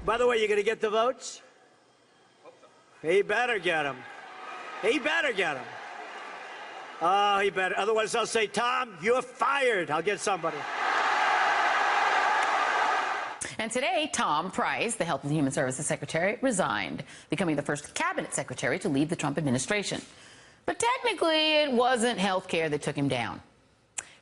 By the way, you going to get the votes? He better get them. He better get them. Oh, he better. Otherwise, I'll say, Tom, you're fired. I'll get somebody. And today, Tom Price, the Health and Human Services Secretary, resigned, becoming the first cabinet secretary to leave the Trump administration. But technically, it wasn't health care that took him down.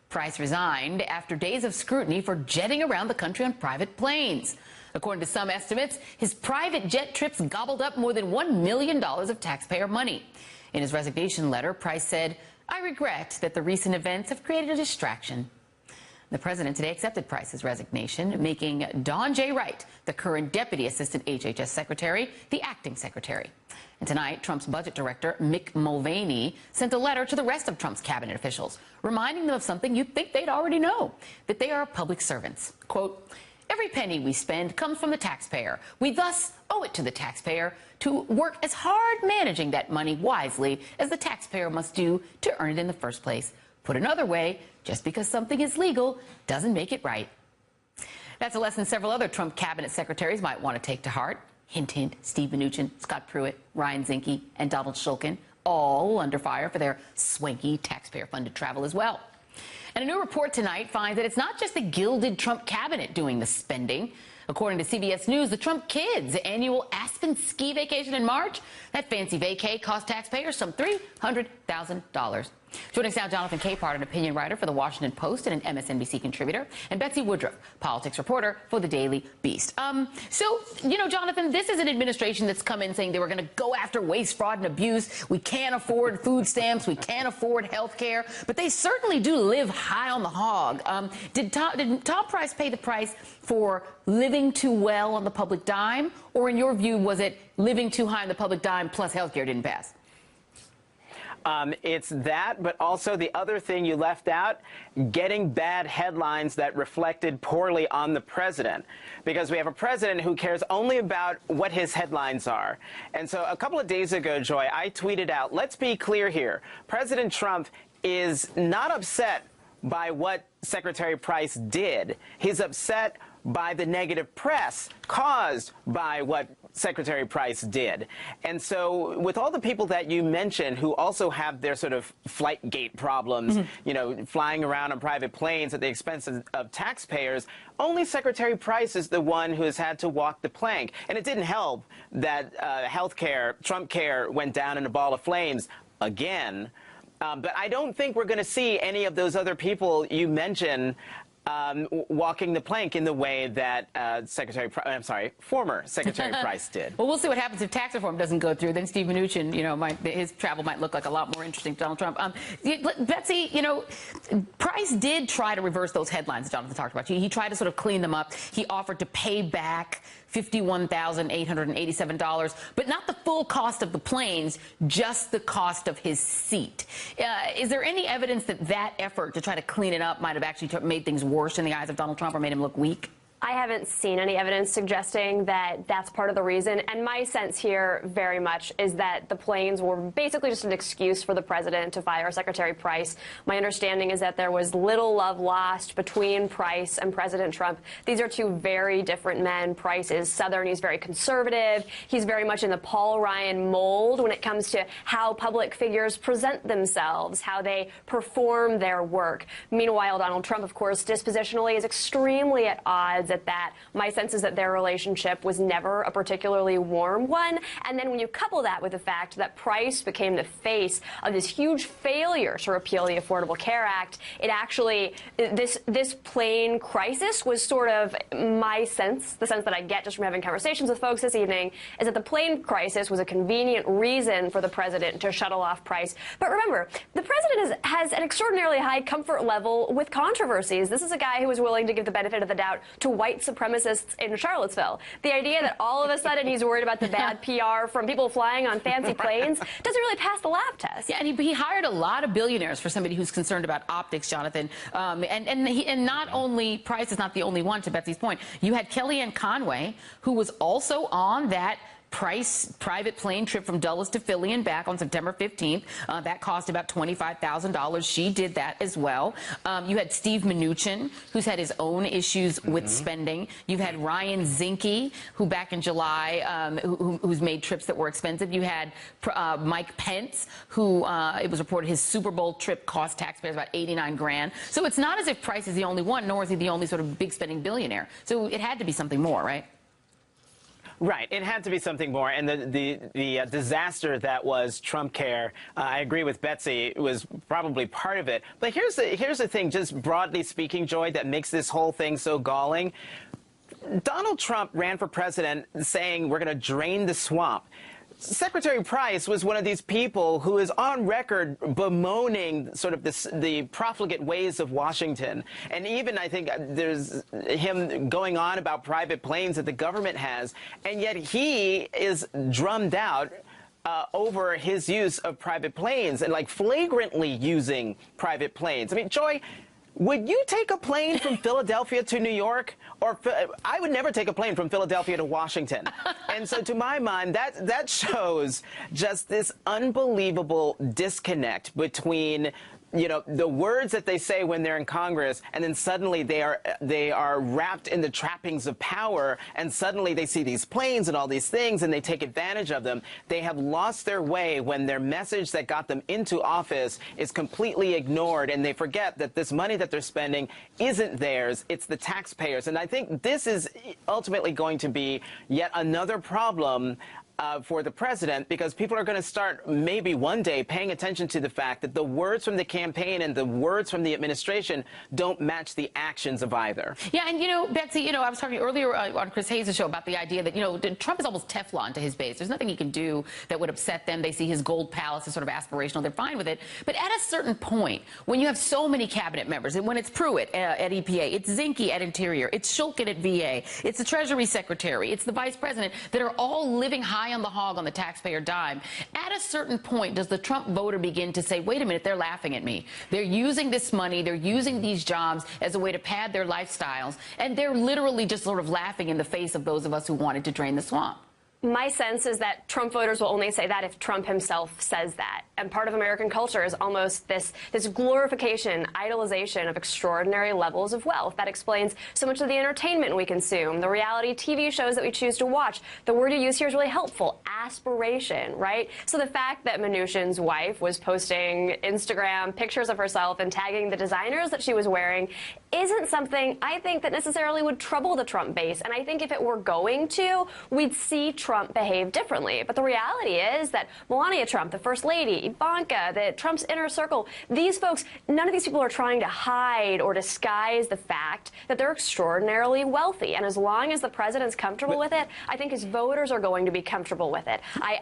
Price resigned after days of scrutiny for jetting around the country on private planes. According to some estimates, his private jet trips gobbled up more than $1 million of taxpayer money. In his resignation letter, Price said, "I regret that the recent events have created a distraction." The president today accepted Price's resignation, making Don J. Wright, the current deputy assistant HHS secretary, the acting secretary. And tonight, Trump's budget director, Mick Mulvaney, sent a letter to the rest of Trump's cabinet officials, reminding them of something you'd think they'd already know, that they are public servants. Quote, "Every penny we spend comes from the taxpayer. We thus owe it to the taxpayer to work as hard managing that money wisely as the taxpayer must do to earn it in the first place. Put another way, just because something is legal doesn't make it right." That's a lesson several other Trump cabinet secretaries might want to take to heart. Hint, hint, Steve Mnuchin, Scott Pruitt, Ryan Zinke, and Donald Shulkin, all under fire for their swanky taxpayer-funded travel as well. And a new report tonight finds that it's not just the gilded Trump cabinet doing the spending. According to CBS News, the Trump kids' annual Aspen ski vacation in March, that fancy vacay cost taxpayers some $300,000. Joining us now, Jonathan Capehart, an opinion writer for The Washington Post and an MSNBC contributor, and Betsy Woodruff, politics reporter for The Daily Beast. So, Jonathan, this is an administration that's come in saying they were going to go after waste, fraud, and abuse. We can't afford food stamps. We can't afford health care. But they certainly do live high on the hog. Did Tom Price pay the price for living too well on the public dime? Or in your view, was it living too high on the public dime plus health care didn't pass? It's that, but also the other thing you left out, getting bad headlines that reflected poorly on the president. Because we have a president who cares only about what his headlines are. And so a couple of days ago, Joy, I tweeted out, let's be clear here. President Trump is not upset by what Secretary Price did. He's upset by the negative press caused by what Secretary Price did. And so with all the people that you mentioned who also have their sort of flight gate problems, flying around on private planes at the expense of taxpayers, only Secretary Price is the one who has had to walk the plank. And it didn't help that health care, Trump care, went down in a ball of flames again. But I don't think we're going to see any of those other people you mentioned walking the plank in the way that former Secretary Price did. Well, we'll see what happens if tax reform doesn't go through. Then Steve Mnuchin, his travel might look like a lot more interesting to Donald Trump. Betsy, Price did try to reverse those headlines that Jonathan talked about. He tried to sort of clean them up. He offered to pay back $51,887, but not the full cost of the planes, just the cost of his seat. Is there any evidence that that effort to try to clean it up might have actually made things worse in the eyes of Donald Trump or made him look weak? I haven't seen any evidence suggesting that that's part of the reason. And my sense here very much is that the planes were basically just an excuse for the president to fire Secretary Price. My understanding is that there was little love lost between Price and President Trump. These are two very different men. Price is Southern. He's very conservative. He's very much in the Paul Ryan mold when it comes to how public figures present themselves, how they perform their work. Meanwhile, Donald Trump, of course, dispositionally is extremely at odds at that. My sense is that their relationship was never a particularly warm one. And then when you couple that with the fact that Price became the face of this huge failure to repeal the Affordable Care Act, it actually, this plane crisis was sort of my sense, the sense that I get just from having conversations with folks this evening, is that the plane crisis was a convenient reason for the president to shuttle off Price. But remember, the president has an extraordinarily high comfort level with controversies. This is a guy who is willing to give the benefit of the doubt to white supremacists in Charlottesville. The idea that all of a sudden he's worried about the bad PR from people flying on fancy planes doesn't really pass the lab test. Yeah, and he hired a lot of billionaires for somebody who's concerned about optics, Jonathan. And not only Price is not the only one, to Betsy's point. You had Kellyanne Conway, who was also on that Price private plane trip from Dulles to Philly and back on September 15th. That cost about $25,000. She did that as well. You had Steve Mnuchin, who's had his own issues with spending. You've had Ryan Zinke, who back in July, who's made trips that were expensive. You had Mike Pence, who it was reported his Super Bowl trip cost taxpayers about $89 grand. So it's not as if Price is the only one, nor is he the only sort of big spending billionaire. So it had to be something more, right? Right. It had to be something more. And the disaster that was Trump Care, I agree with Betsy, was probably part of it. But here's the thing, just broadly speaking, Joy, that makes this whole thing so galling. Donald Trump ran for president saying we're going to drain the swamp. Secretary Price was one of these people who is on record bemoaning sort of the profligate ways of Washington. And even, I think, there's him going on about private planes that the government has. And yet he is drummed out over his use of private planes and, like, flagrantly using private planes. I mean, Joy, would you take a plane from Philadelphia to New York? Or I would never take a plane from Philadelphia to Washington. And so to my mind, that shows just this unbelievable disconnect between, you know, the words that they say when they're in Congress, and then suddenly they are wrapped in the trappings of power, and suddenly they see these planes and all these things, and they take advantage of them. They have lost their way when their message that got them into office is completely ignored, and they forget that this money that they're spending isn't theirs, it's the taxpayers. And I think this is ultimately going to be yet another problem for the president, because people are going to start maybe one day paying attention to the fact that the words from the campaign and the words from the administration don't match the actions of either. Yeah, and, you know, Betsy, you know, I was talking earlier on Chris Hayes' show about the idea that, you know, Trump is almost Teflon to his base. There's nothing he can do that would upset them. They see his gold palace as sort of aspirational. They're fine with it. But at a certain point, when you have so many cabinet members, and when it's Pruitt at EPA, it's Zinke at Interior, it's Shulkin at VA, it's the Treasury Secretary, it's the Vice President, that are all living high on the hog on the taxpayer dime. At a certain point, does the Trump voter begin to say, wait a minute, they're laughing at me. They're using this money, they're using these jobs as a way to pad their lifestyles, and they're literally just sort of laughing in the face of those of us who wanted to drain the swamp? My sense is that Trump voters will only say that if Trump himself says that. And part of American culture is almost this glorification, idolization of extraordinary levels of wealth. That explains so much of the entertainment we consume, the reality TV shows that we choose to watch. The word you use here is really helpful, aspiration, right? So the fact that Mnuchin's wife was posting Instagram pictures of herself and tagging the designers that she was wearing isn't something I think that necessarily would trouble the Trump base. And I think if it were going to, we'd see Trump behave differently. But the reality is that Melania Trump, the First Lady, Ivanka, Trump's inner circle, these folks, none of these people are trying to hide or disguise the fact that they're extraordinarily wealthy. And as long as the president's comfortable with it, I think his voters are going to be comfortable with it.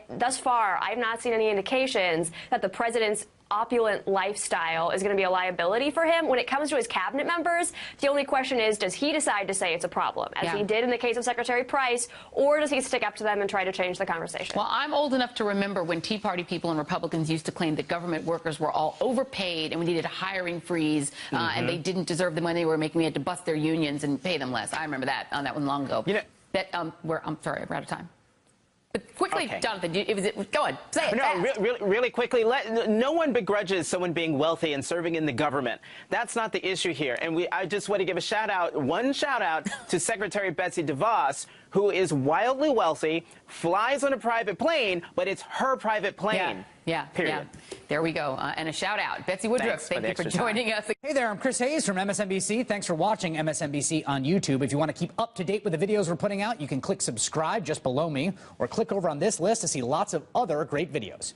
Thus far, I've not seen any indications that the president's opulent lifestyle is going to be a liability for him. When it comes to his cabinet members, the only question is, does he decide to say it's a problem, as he did in the case of Secretary Price, or does he stick up to them and try to change the conversation? Well, I'm old enough to remember when Tea Party people and Republicans used to claim that government workers were all overpaid and we needed a hiring freeze, and they didn't deserve the money they were making. We had to bust their unions and pay them less. I remember that one long ago. You know, I'm sorry, we're out of time. But quickly, okay. Jonathan, go on, say it. No, really quickly, no one begrudges someone being wealthy and serving in the government. That's not the issue here. And I just want to give one shout out to Secretary Betsy DeVos, who is wildly wealthy, flies on a private plane, but it's her private plane. Yeah. There we go. And a shout out. Betsy Woodruff, thank you for joining us. Hey there, I'm Chris Hayes from MSNBC. Thanks for watching MSNBC on YouTube. If you want to keep up to date with the videos we're putting out, you can click subscribe just below me, or click over on this list to see lots of other great videos.